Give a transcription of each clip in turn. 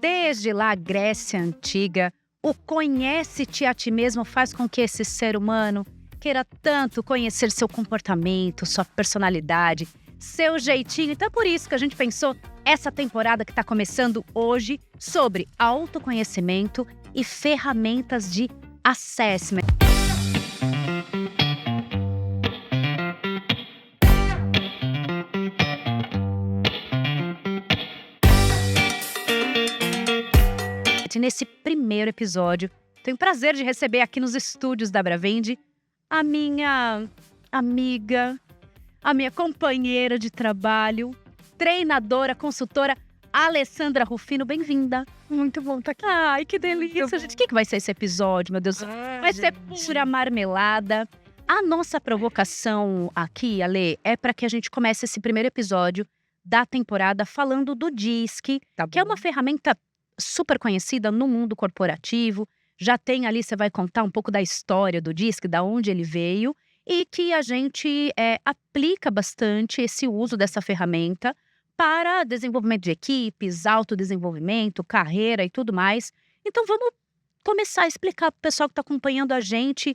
Desde lá, a Grécia Antiga, o conhece-te a ti mesmo faz com que esse ser humano queira tanto conhecer seu comportamento, sua personalidade, seu jeitinho. Então é por isso que a gente pensou essa temporada que está começando hoje sobre autoconhecimento e ferramentas de assessment. Nesse primeiro episódio, tenho o prazer de receber aqui nos estúdios da Bravende a minha amiga, a minha companheira de trabalho, treinadora, consultora, Alessandra Rufino. Bem-vinda. Muito bom estar aqui. Ai, que delícia, gente. O que vai ser esse episódio, meu Deus? Vai ser pura marmelada. A nossa provocação aqui, Ale, é para que a gente comece esse primeiro episódio da temporada falando do DISC, que é uma ferramenta super conhecida no mundo corporativo. Já tem ali, você vai contar um pouco da história do DISC, da onde ele veio, e que a gente aplica bastante esse uso dessa ferramenta para desenvolvimento de equipes, autodesenvolvimento, carreira e tudo mais. Então vamos começar a explicar para o pessoal que está acompanhando a gente o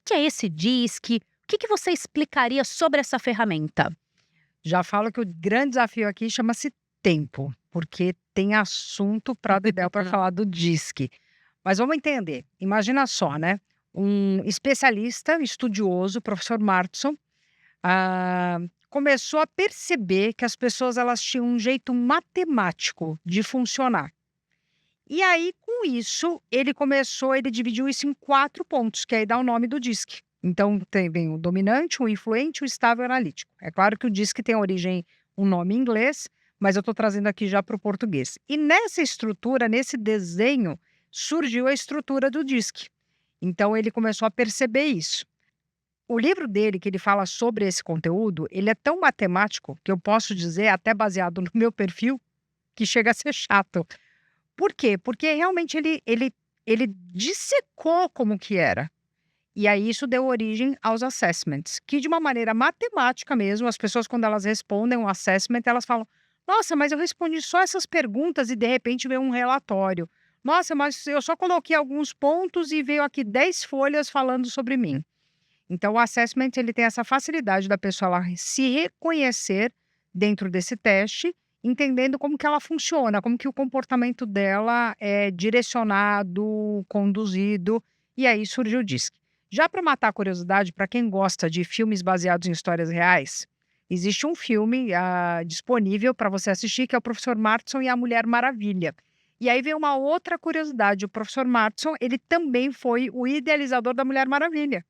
que é esse DISC, o que você explicaria sobre essa ferramenta? Já falo que o grande desafio aqui chama-se tempo, porque tem assunto para Dedéu para falar do DISC. Mas vamos entender. Imagina só, né? Um especialista, estudioso, professor Martson, começou a perceber que as pessoas elas tinham um jeito matemático de funcionar. E aí, com isso, ele dividiu isso em 4 pontos, que aí dá o nome do DISC. Então, vem o dominante, o influente, o estável e o analítico. É claro que o DISC tem origem, um nome em inglês, mas eu estou trazendo aqui já para o português. E nessa estrutura, nesse desenho, surgiu a estrutura do DISC. Então, ele começou a perceber isso. O livro dele, que ele fala sobre esse conteúdo, ele é tão matemático que eu posso dizer, até baseado no meu perfil, que chega a ser chato. Por quê? Porque realmente ele dissecou como que era. E aí isso deu origem aos assessments, que de uma maneira matemática mesmo, as pessoas quando elas respondem um assessment, elas falam: nossa, mas eu respondi só essas perguntas e de repente veio um relatório. Nossa, mas eu só coloquei alguns pontos e veio aqui 10 folhas falando sobre mim. Então o assessment ele tem essa facilidade da pessoa ela se reconhecer dentro desse teste, entendendo como que ela funciona, como que o comportamento dela é direcionado, conduzido, e aí surge o DISC. Já para matar a curiosidade, para quem gosta de filmes baseados em histórias reais, existe um filme disponível para você assistir, que é o Professor Martson e a Mulher Maravilha. E aí vem uma outra curiosidade, o Professor Martson, ele também foi o idealizador da Mulher Maravilha.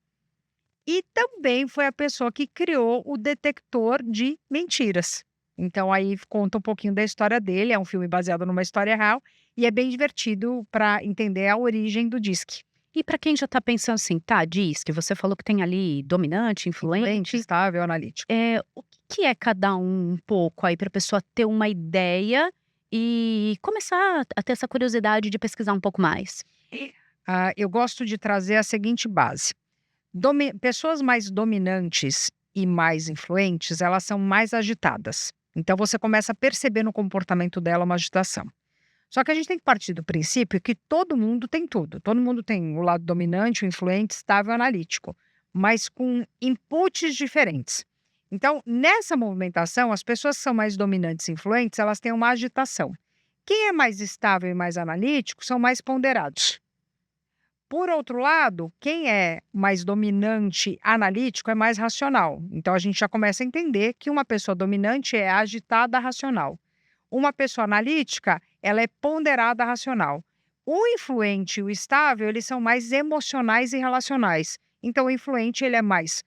E também foi a pessoa que criou o detector de mentiras. Então aí conta um pouquinho da história dele, é um filme baseado numa história real, e é bem divertido para entender a origem do DISC. E para quem já está pensando assim, tá, DISC, você falou que tem ali dominante, influente, estável, analítico. O que é cada um pouco aí para a pessoa ter uma ideia e começar a ter essa curiosidade de pesquisar um pouco mais? Eu gosto de trazer a seguinte base. Pessoas mais dominantes e mais influentes, elas são mais agitadas. Então você começa a perceber no comportamento dela uma agitação. Só que a gente tem que partir do princípio que todo mundo tem tudo. Todo mundo tem o lado dominante, o influente, estável e analítico, mas com inputs diferentes. Então, nessa movimentação, as pessoas que são mais dominantes e influentes, elas têm uma agitação. Quem é mais estável e mais analítico são mais ponderados. Por outro lado, quem é mais dominante analítico é mais racional. Então, a gente já começa a entender que uma pessoa dominante é agitada racional. Uma pessoa analítica, ela é ponderada racional. O influente e o estável, eles são mais emocionais e relacionais. Então, o influente, ele é mais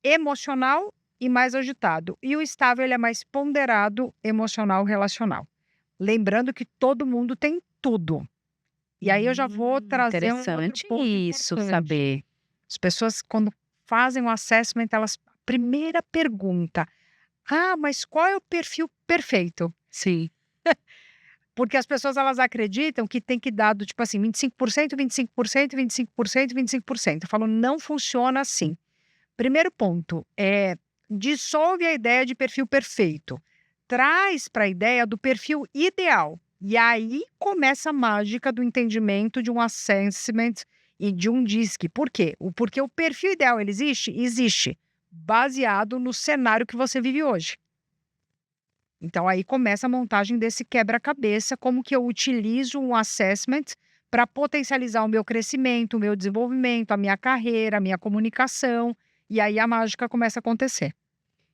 emocional e mais agitado. E o estável, ele é mais ponderado, emocional e relacional. Lembrando que todo mundo tem tudo. E aí eu já vou trazer interessante um outro ponto isso, importante. saber. As pessoas, quando fazem um assessment, primeira pergunta: mas qual é o perfil perfeito? Sim. Porque as pessoas elas acreditam que tem que dar do tipo assim, 25%, 25%, 25%, 25%. Eu falo, não funciona assim. Primeiro ponto, dissolve a ideia de perfil perfeito, traz para a ideia do perfil ideal. E aí começa a mágica do entendimento de um assessment e de um DISC. Por quê? Porque o perfil ideal ele existe? Existe, baseado no cenário que você vive hoje. Então aí começa a montagem desse quebra-cabeça, como que eu utilizo um assessment para potencializar o meu crescimento, o meu desenvolvimento, a minha carreira, a minha comunicação, e aí a mágica começa a acontecer.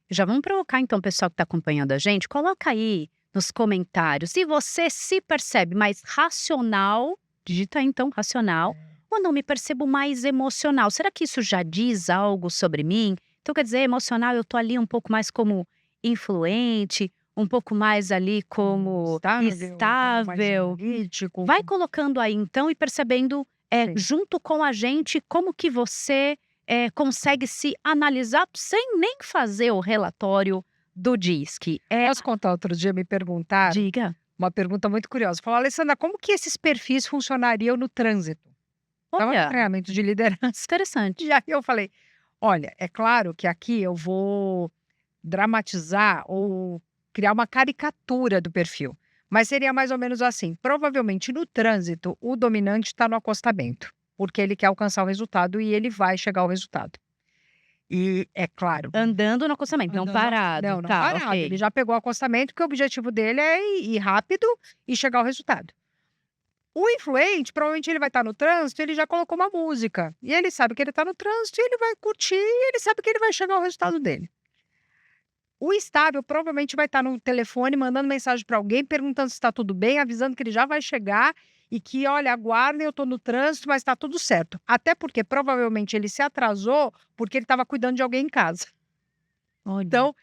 Já vamos provocar então o pessoal que está acompanhando a gente, coloca aí nos comentários se você se percebe mais racional, digita aí então racional, ou não me percebo mais emocional. Será que isso já diz algo sobre mim? Então quer dizer, emocional eu tô ali um pouco mais como influente, um pouco mais ali como Mais estável. analítico. Vai colocando aí então e percebendo Sim. junto com a gente como que você consegue se analisar sem nem fazer o relatório do DISC. Posso contar outro dia, me perguntaram, Diga. uma pergunta muito curiosa. Falaram, Alessandra, como que esses perfis funcionariam no trânsito? Estava no Olha, treinamento de liderança. interessante. E aí eu falei, olha, é claro que aqui eu vou dramatizar ou criar uma caricatura do perfil. Mas seria mais ou menos assim. Provavelmente no trânsito, o dominante está no acostamento, porque ele quer alcançar o resultado e ele vai chegar ao resultado. E é claro. Andando no acostamento, não parado. Não Tá, parado. ok. Ele já pegou o acostamento, porque o objetivo dele é ir rápido e chegar ao resultado. O influente, provavelmente ele vai estar no trânsito, ele já colocou uma música. E ele sabe que ele está no trânsito, e ele vai curtir, e ele sabe que ele vai chegar ao resultado dele. O estável provavelmente vai estar no telefone, mandando mensagem para alguém, perguntando se está tudo bem, avisando que ele já vai chegar e que, olha, aguardem, eu estou no trânsito, mas está tudo certo. Até porque provavelmente ele se atrasou porque ele estava cuidando de alguém em casa. Olha. Então,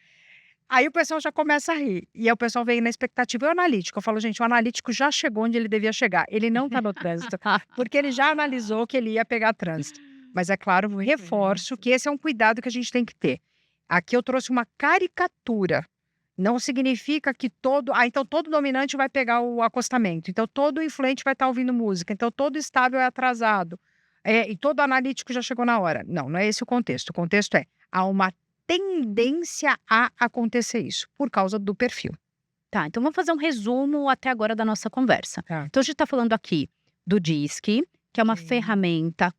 aí o pessoal já começa a rir. E aí o pessoal vem na expectativa. E o analítico? Eu falo, gente, o analítico já chegou onde ele devia chegar. Ele não está no trânsito, porque ele já analisou que ele ia pegar trânsito. Mas é claro, reforço que esse é um cuidado que a gente tem que ter. Aqui eu trouxe uma caricatura. Não significa que todo... então todo dominante vai pegar o acostamento. Então todo influente vai estar ouvindo música. Então todo estável é atrasado. E todo analítico já chegou na hora. Não, não é esse o contexto. O contexto é, há uma tendência a acontecer isso, por causa do perfil. Tá, então vamos fazer um resumo até agora da nossa conversa. Tá. Então a gente está falando aqui do DISC, que é uma Sim. ferramenta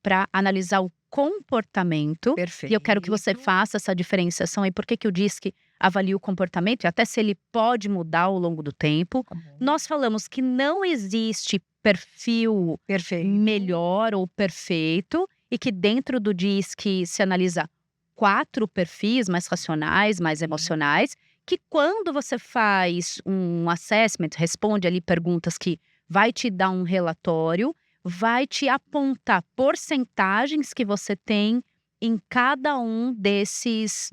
para analisar o comportamento. Perfeito. E eu quero que você faça essa diferenciação aí, por que o DISC avalia o comportamento e até se ele pode mudar ao longo do tempo. Tá bom. Nós falamos que não existe perfil Perfeito. melhor ou perfeito e que dentro do DISC se analisa 4 perfis mais racionais, mais emocionais, que quando você faz um assessment, responde ali perguntas que vai te dar um relatório, vai te apontar porcentagens que você tem em cada um desses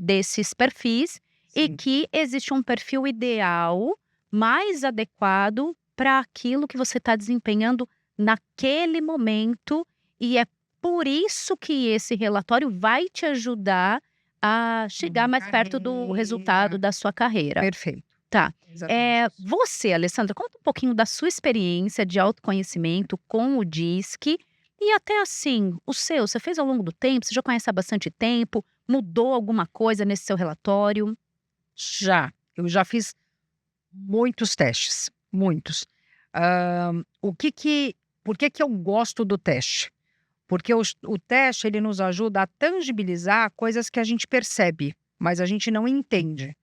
perfis e Sim. que existe um perfil ideal mais adequado para aquilo que você está desempenhando naquele momento, e é por isso que esse relatório vai te ajudar a chegar mais perto do resultado da sua carreira. Perfeito. Tá. Exatamente isso. Você, Alessandra, conta um pouquinho da sua experiência de autoconhecimento com o DISC e até assim, o seu, você fez ao longo do tempo, você já conhece há bastante tempo, mudou alguma coisa nesse seu relatório? Eu já fiz muitos testes, muitos. Por que eu gosto do teste? Porque o teste ele nos ajuda a tangibilizar coisas que a gente percebe, mas a gente não entende.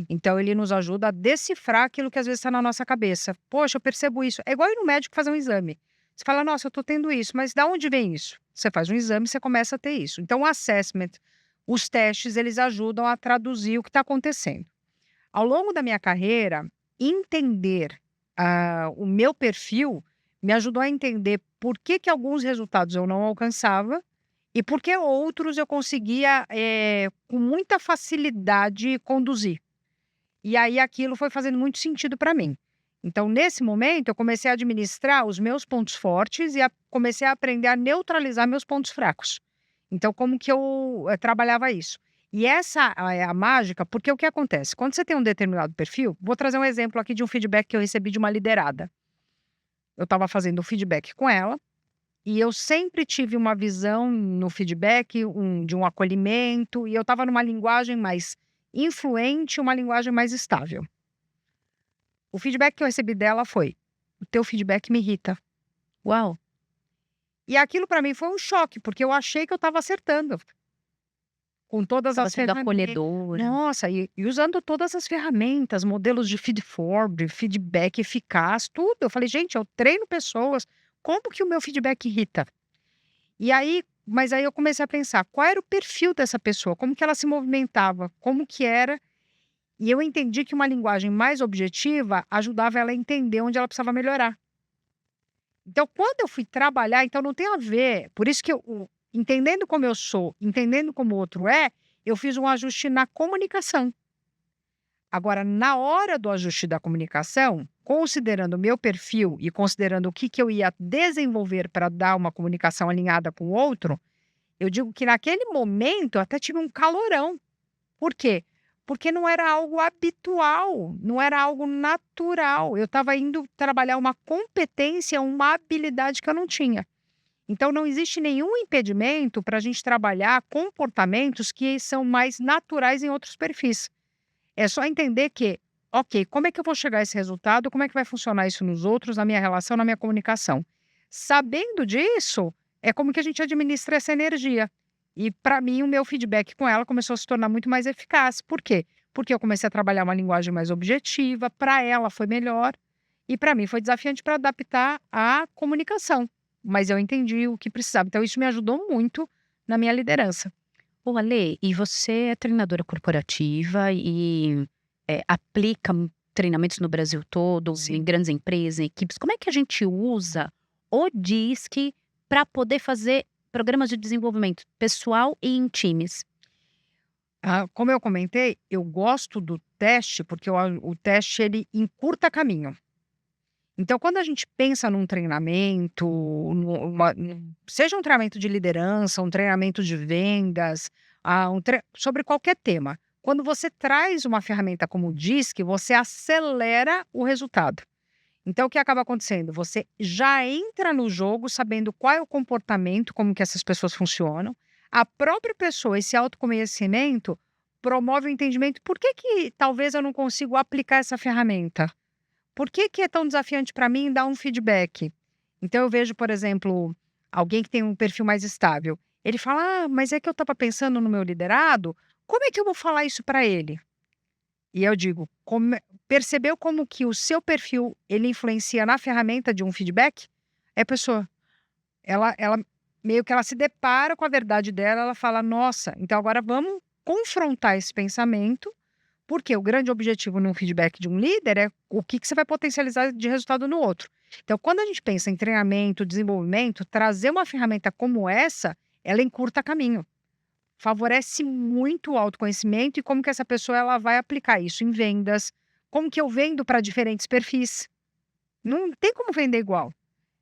Então ele nos ajuda a decifrar aquilo que às vezes está na nossa cabeça. Poxa, eu percebo isso. É igual ir no médico fazer um exame. Você fala, nossa, eu estou tendo isso, mas de onde vem isso? Você faz um exame e você começa a ter isso. Então o assessment, os testes, eles ajudam a traduzir o que está acontecendo. Ao longo da minha carreira, entender o meu perfil me ajudou a entender por que alguns resultados eu não alcançava e por que outros eu conseguia, com muita facilidade, conduzir. E aí aquilo foi fazendo muito sentido para mim. Então, nesse momento, eu comecei a administrar os meus pontos fortes e comecei a aprender a neutralizar meus pontos fracos. Então, como que eu trabalhava isso? E essa é a mágica, porque o que acontece? Quando você tem um determinado perfil, vou trazer um exemplo aqui de um feedback que eu recebi de uma liderada. Eu estava fazendo o feedback com ela E eu sempre tive uma visão no feedback, de um acolhimento, e eu estava numa linguagem mais influente, uma linguagem mais estável. O feedback que eu recebi dela foi: "O teu feedback me irrita". Uau! E aquilo para mim foi um choque, porque eu achei que eu estava acertando, com todas Estava as sendo ferramentas. acolhedora. Nossa, e usando todas as ferramentas, modelos de feed forward, feedback eficaz, tudo. Eu falei: "Gente, eu treino pessoas, como que o meu feedback irrita?". Mas aí eu comecei a pensar, qual era o perfil dessa pessoa, como que ela se movimentava, como que era, e eu entendi que uma linguagem mais objetiva ajudava ela a entender onde ela precisava melhorar. Então, quando eu fui trabalhar, então não tem a ver, por isso que entendendo como eu sou, entendendo como o outro é, eu fiz um ajuste na comunicação. Agora, na hora do ajuste da comunicação, considerando o meu perfil e considerando o que eu ia desenvolver para dar uma comunicação alinhada com o outro, eu digo que naquele momento eu até tive um calorão. Por quê? Porque não era algo habitual, não era algo natural. Eu estava indo trabalhar uma competência, uma habilidade que eu não tinha. Então, não existe nenhum impedimento para a gente trabalhar comportamentos que são mais naturais em outros perfis. É só entender que, ok, como é que eu vou chegar a esse resultado? Como é que vai funcionar isso nos outros, na minha relação, na minha comunicação? Sabendo disso, é como que a gente administra essa energia. E para mim, o meu feedback com ela começou a se tornar muito mais eficaz. Por quê? Porque eu comecei a trabalhar uma linguagem mais objetiva, para ela foi melhor, e para mim foi desafiante para adaptar a comunicação. Mas eu entendi o que precisava. Então, isso me ajudou muito na minha liderança. Ô, Ale, e você é treinadora corporativa e, aplica treinamentos no Brasil todo, em Sim. grandes empresas, em equipes. Como é que a gente usa o DISC para poder fazer programas de desenvolvimento pessoal e em times? Como eu comentei, eu gosto do teste, porque o teste ele encurta caminho. Então, quando a gente pensa num treinamento, seja um treinamento de liderança, um treinamento de vendas, sobre qualquer tema, quando você traz uma ferramenta como o DISC, você acelera o resultado. Então, o que acaba acontecendo? Você já entra no jogo sabendo qual é o comportamento, como que essas pessoas funcionam. A própria pessoa, esse autoconhecimento, promove o entendimento. Por que que talvez eu não consigo aplicar essa ferramenta? Por que que é tão desafiante para mim dar um feedback? Então, eu vejo, por exemplo, alguém que tem um perfil mais estável. Ele fala: "Ah, mas é que eu estava pensando no meu liderado, como é que eu vou falar isso para ele?". E eu digo: percebeu como que o seu perfil, ele influencia na ferramenta de um feedback? É a pessoa, ela meio que ela se depara com a verdade dela, ela fala: "Nossa, então agora vamos confrontar esse pensamento", porque o grande objetivo num feedback de um líder é o que você vai potencializar de resultado no outro. Então, quando a gente pensa em treinamento, desenvolvimento, trazer uma ferramenta como essa, ela encurta caminho. Favorece muito o autoconhecimento e como que essa pessoa ela vai aplicar isso em vendas, como que eu vendo para diferentes perfis. Não tem como vender igual.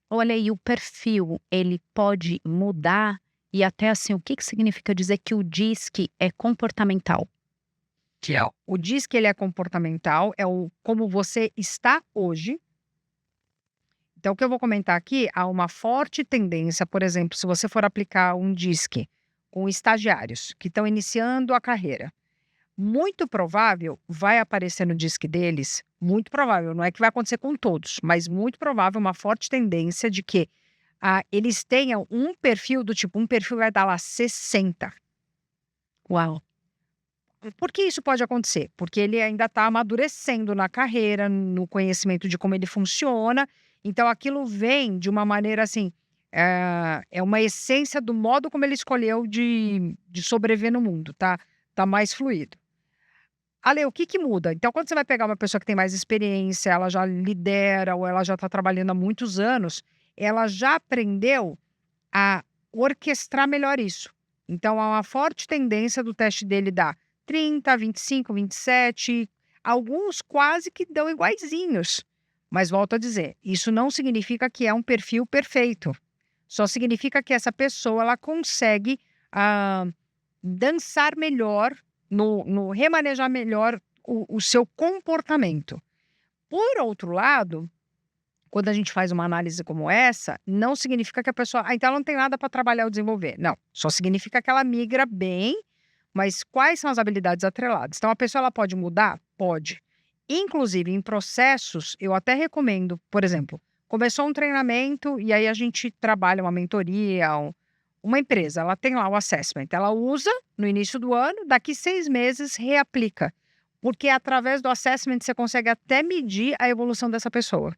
Olha, e o perfil, ele pode mudar? E até assim, o que que significa dizer que o DISC é comportamental? O diz que ele é comportamental, é o como você está hoje. Então, o que eu vou comentar aqui, há uma forte tendência, por exemplo, se você for aplicar um DISC com estagiários que estão iniciando a carreira, muito provável vai aparecer no DISC deles, muito provável, não é que vai acontecer com todos, mas muito provável, uma forte tendência de que eles tenham um perfil do tipo, um perfil vai dar lá 60. Uau! Por que isso pode acontecer? Porque ele ainda está amadurecendo na carreira, no conhecimento de como ele funciona, então aquilo vem de uma maneira assim, é uma essência do modo como ele escolheu de sobreviver no mundo, tá mais fluido. Ale, o que que muda? Então, quando você vai pegar uma pessoa que tem mais experiência, ela já lidera ou ela já está trabalhando há muitos anos, ela já aprendeu a orquestrar melhor isso. Então, há uma forte tendência do teste dele dar 30, 25, 27, alguns quase que dão iguaizinhos. Mas volto a dizer, isso não significa que é um perfil perfeito. Só significa que essa pessoa ela consegue ah, dançar melhor, no remanejar melhor o seu comportamento. Por outro lado, quando a gente faz uma análise como essa, não significa que a pessoa, então ela não tem nada para trabalhar ou desenvolver. Não, só significa que ela migra bem, mas quais são as habilidades atreladas? Então a pessoa ela pode mudar? Pode. Inclusive em processos, eu até recomendo, por exemplo, começou um treinamento e aí a gente trabalha uma mentoria, uma empresa, ela tem lá o assessment, ela usa no início do ano, daqui 6 meses reaplica. Porque através do assessment você consegue até medir a evolução dessa pessoa.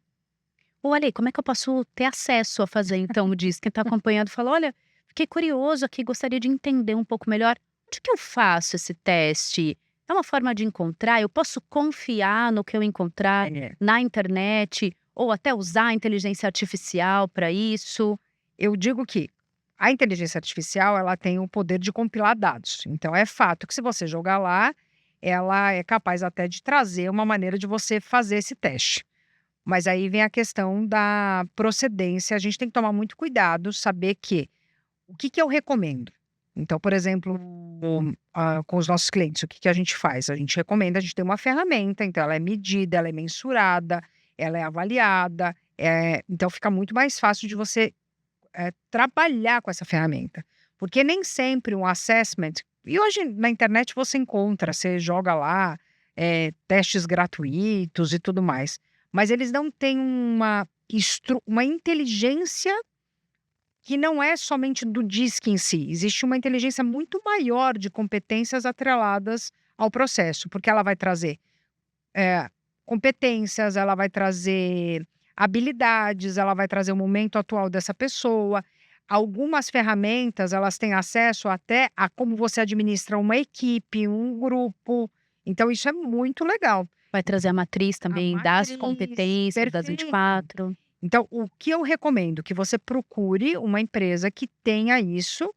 Olha, como é que eu posso ter acesso a fazer então disso? Quem está acompanhando fala, olha, fiquei curioso aqui, gostaria de entender um pouco melhor. Onde que eu faço esse teste? É uma forma de encontrar? Eu posso confiar no que eu encontrar na internet? Ou até usar a inteligência artificial para isso? Eu digo que a inteligência artificial ela tem o poder de compilar dados. Então é fato que se você jogar lá, ela é capaz até de trazer uma maneira de você fazer esse teste. Mas aí vem a questão da procedência, a gente tem que tomar muito cuidado, saber que o que eu recomendo. Então, por exemplo, com os nossos clientes, o que a gente faz? A gente recomenda, a gente tem uma ferramenta, então ela é medida, ela é mensurada, ela é avaliada, então fica muito mais fácil de você trabalhar com essa ferramenta. Porque nem sempre um assessment, e hoje na internet você encontra, você joga lá testes gratuitos e tudo mais, mas eles não têm uma inteligência que não é somente do DISC em si, existe uma inteligência muito maior de competências atreladas ao processo, porque ela vai trazer competências, ela vai trazer habilidades, ela vai trazer o momento atual dessa pessoa. Algumas ferramentas, elas têm acesso até a como você administra uma equipe, um grupo. Então isso é muito legal. Vai trazer a matriz também das matriz, competências das perfeito. 24. Então, o que eu recomendo? Que você procure uma empresa que tenha isso.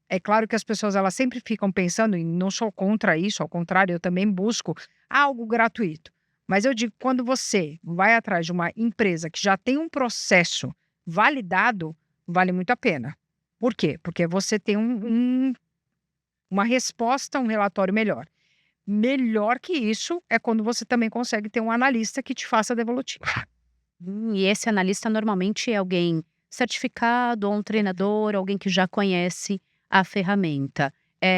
É claro que as pessoas elas sempre ficam pensando, e não sou contra isso, ao contrário, eu também busco algo gratuito. Mas eu digo, quando você vai atrás de uma empresa que já tem um processo validado, vale muito a pena. Por quê? Porque você tem uma resposta, um relatório melhor. Melhor que isso é quando você também consegue ter um analista que te faça a devolutiva. E esse analista normalmente é alguém certificado, ou um treinador, alguém que já conhece a ferramenta.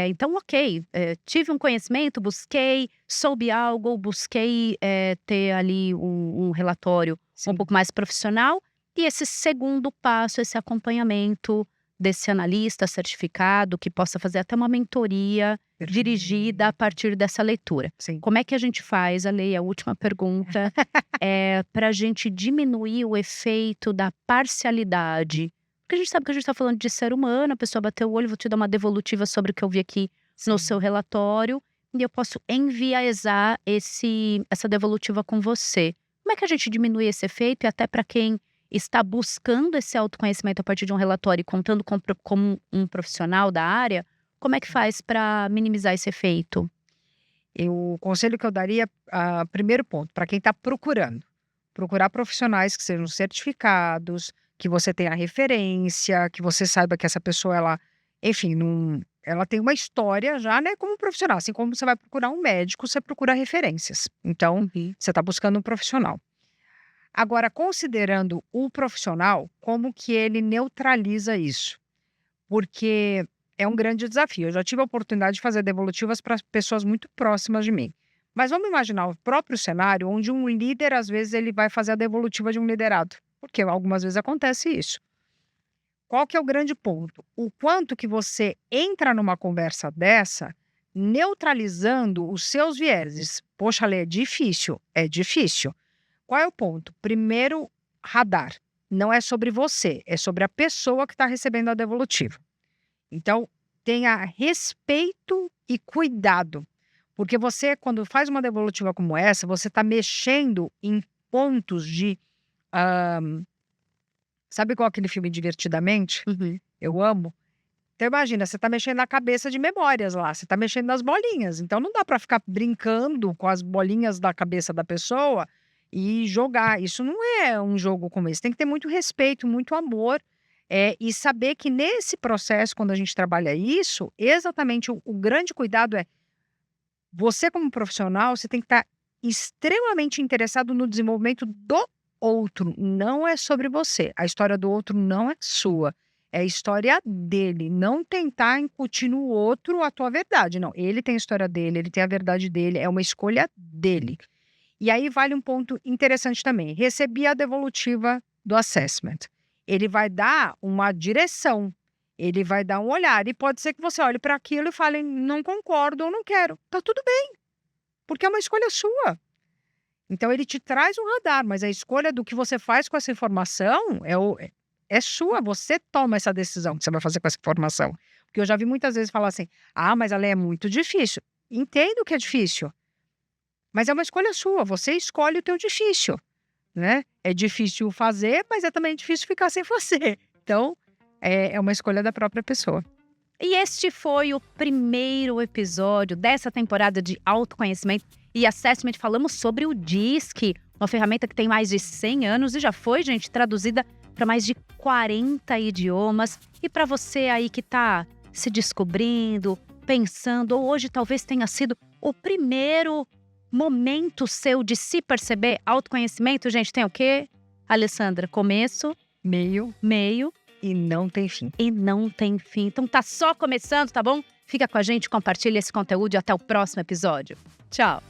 Então, ok, tive um conhecimento, busquei, soube algo, busquei ter ali um relatório um pouco mais profissional. E esse segundo passo, esse acompanhamento desse analista certificado, que possa fazer até uma mentoria dirigida a partir dessa leitura. Sim. Como é que a gente faz, Ale, a última pergunta, para a gente diminuir o efeito da parcialidade? Porque a gente sabe que a gente está falando de ser humano, a pessoa bateu o olho, vou te dar uma devolutiva sobre o que eu vi aqui no seu relatório, e eu posso enviesar essa devolutiva com você. Como é que a gente diminui esse efeito e até para quem está buscando esse autoconhecimento a partir de um relatório e contando como um profissional da área, como é que faz para minimizar esse efeito? O conselho que eu daria, primeiro ponto, para quem está procurar profissionais que sejam certificados, que você tenha referência, que você saiba que essa pessoa, ela, enfim, ela tem uma história já, né, como profissional. Assim como você vai procurar um médico, você procura referências. Então, você está buscando um profissional. Agora, considerando o profissional, como que ele neutraliza isso? Porque é um grande desafio. Eu já tive a oportunidade de fazer devolutivas para pessoas muito próximas de mim. Mas vamos imaginar o próprio cenário onde um líder, às vezes, ele vai fazer a devolutiva de um liderado. Porque algumas vezes acontece isso. Qual que é o grande ponto? O quanto que você entra numa conversa dessa, neutralizando os seus vieses. Poxa, Lê, é difícil. É difícil. Qual é o ponto? Primeiro, radar. Não é sobre você, é sobre a pessoa que está recebendo a devolutiva. Então, tenha respeito e cuidado. Porque você, quando faz uma devolutiva como essa, você está mexendo em pontos de... sabe qual é aquele filme Divertidamente? Eu amo. Então, imagina, você está mexendo na cabeça de memórias lá, você está mexendo nas bolinhas. Então, não dá para ficar brincando com as bolinhas da cabeça da pessoa e jogar. Isso não é um jogo como esse. Tem que ter muito respeito, muito amor. E saber que nesse processo, quando a gente trabalha isso, exatamente o grande cuidado é você como profissional, você tem que estar extremamente interessado no desenvolvimento do outro, não é sobre você. A história do outro não é sua. É a história dele. Não tentar incutir no outro a tua verdade. Não, ele tem a história dele, ele tem a verdade dele, é uma escolha dele. E aí vale um ponto interessante também. Recebi a devolutiva do assessment. Ele vai dar uma direção, ele vai dar um olhar. E pode ser que você olhe para aquilo e fale, não concordo ou não quero. Tá tudo bem, porque é uma escolha sua. Então ele te traz um radar, mas a escolha do que você faz com essa informação é sua. Você toma essa decisão que você vai fazer com essa informação. Porque eu já vi muitas vezes falar assim, mas ela é muito difícil. Entendo que é difícil. Mas é uma escolha sua, você escolhe o teu difícil, né? É difícil fazer, mas é também difícil ficar sem fazer. Então, é uma escolha da própria pessoa. E este foi o primeiro episódio dessa temporada de autoconhecimento e assessment. Falamos sobre o DISC, uma ferramenta que tem mais de 100 anos e já foi, gente, traduzida para mais de 40 idiomas. E para você aí que está se descobrindo, pensando, ou hoje talvez tenha sido o primeiro momento seu de se perceber, autoconhecimento, gente, tem o quê? Alessandra, começo, Meio e não tem fim. e não tem fim. Então tá só começando, tá bom? Fica com a gente, compartilha esse conteúdo e até o próximo episódio. Tchau!